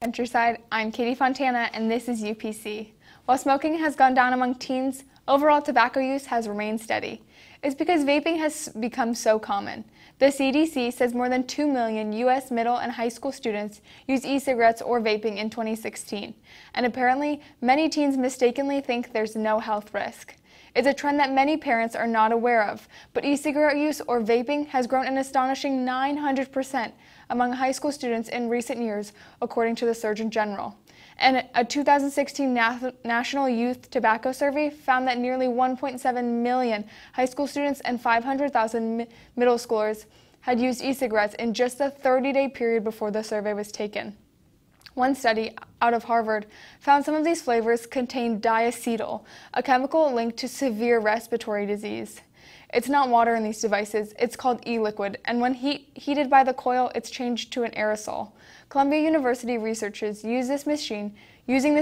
Countryside, I'm Katie Fontana and this is UPC. While smoking has gone down among teens, overall tobacco use has remained steady. It's because vaping has become so common. The CDC says more than 2 million U.S. middle and high school students used e-cigarettes or vaping in 2016, and apparently many teens mistakenly think there's no health risk. It's a trend that many parents are not aware of, but e-cigarette use or vaping has grown an astonishing 900% among high school students in recent years, according to the Surgeon General. And a 2016 National Youth Tobacco Survey found that nearly 1.7 million high school students and 500,000 middle schoolers had used e-cigarettes in just the 30-day period before the survey was taken. One study out of Harvard found some of these flavors contained diacetyl, a chemical linked to severe respiratory disease. It's not water in these devices, it's called e-liquid, and when heated by the coil, it's changed to an aerosol. Columbia University researchers using this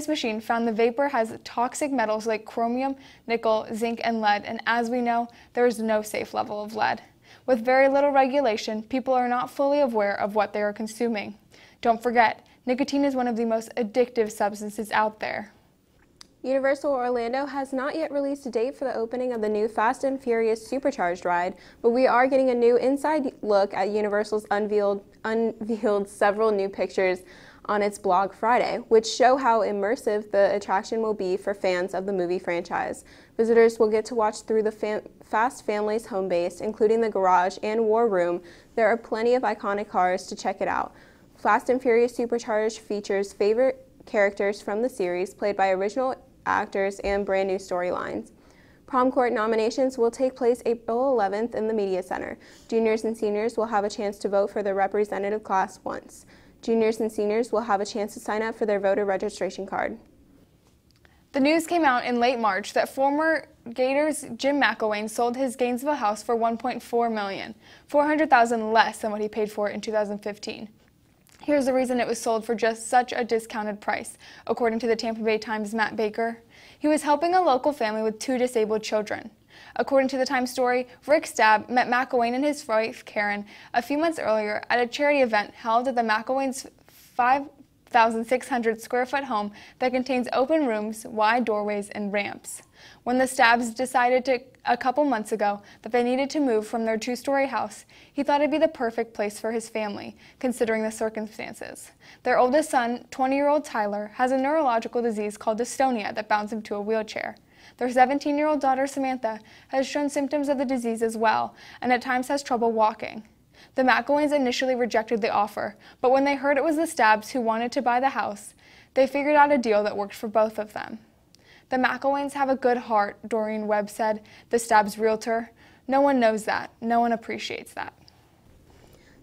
machine found the vapor has toxic metals like chromium, nickel, zinc, and lead, and as we know, there is no safe level of lead. With very little regulation, people are not fully aware of what they are consuming. Don't forget, nicotine is one of the most addictive substances out there. Universal Orlando has not yet released a date for the opening of the new Fast and Furious Supercharged ride, but we are getting a new inside look at Universal's unveiled several new pictures on its blog Friday, which show how immersive the attraction will be for fans of the movie franchise. Visitors will get to watch through the Fast family's home base, including the garage and war room. There are plenty of iconic cars to check it out. Fast and Furious Supercharged features favorite characters from the series, played by original actors and brand new storylines. Prom court nominations will take place April 11th in the Media Center. Juniors and seniors will have a chance to vote for their representative class once. Juniors and seniors will have a chance to sign up for their voter registration card. The news came out in late March that former Gators Jim McElwain sold his Gainesville house for $1.4 million, $400,000 less than what he paid for it in 2015. Here's the reason it was sold for just such a discounted price, according to the Tampa Bay Times' Matt Baker. He was helping a local family with 2 disabled children. According to the Times story, Rick Stabb met McElwain and his wife Karen a few months earlier at a charity event held at the McElwain's 5,600 square foot home that contains open rooms, wide doorways, and ramps. When the Stabbs decided a couple months ago that they needed to move from their 2-story house, he thought it'd be the perfect place for his family, considering the circumstances. Their oldest son, 20-year-old Tyler, has a neurological disease called dystonia that bounds him to a wheelchair. Their 17-year-old daughter, Samantha, has shown symptoms of the disease as well, and at times has trouble walking. The McElwains initially rejected the offer, but when they heard it was the Stabbs who wanted to buy the house, they figured out a deal that worked for both of them. The McElwains have a good heart, Doreen Webb said, the Stabbs' realtor. No one knows that. No one appreciates that.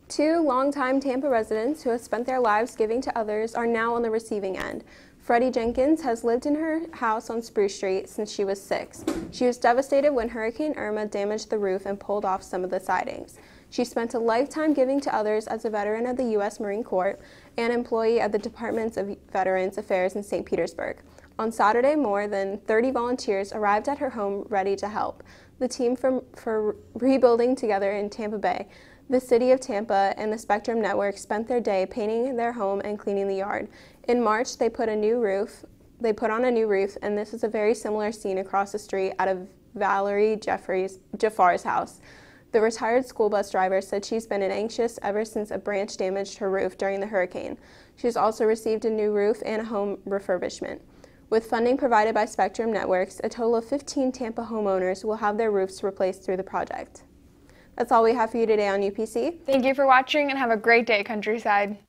2 longtime Tampa residents who have spent their lives giving to others are now on the receiving end. Freddie Jenkins has lived in her house on Spruce Street since she was 6. She was devastated when Hurricane Irma damaged the roof and pulled off some of the sidings. She spent a lifetime giving to others as a veteran of the U.S. Marine Corps and employee at the Department of Veterans Affairs in St. Petersburg. On Saturday, more than 30 volunteers arrived at her home ready to help. The team for Rebuilding Together in Tampa Bay, the City of Tampa, and the Spectrum Network spent their day painting their home and cleaning the yard. In March, they put on a new roof, and this is a very similar scene across the street out of Valerie Jaffar's house. The retired school bus driver said she's been anxious ever since a branch damaged her roof during the hurricane. She's also received a new roof and a home refurbishment. With funding provided by Spectrum Networks, a total of 15 Tampa homeowners will have their roofs replaced through the project. That's all we have for you today on UPC. Thank you for watching and have a great day, Countryside.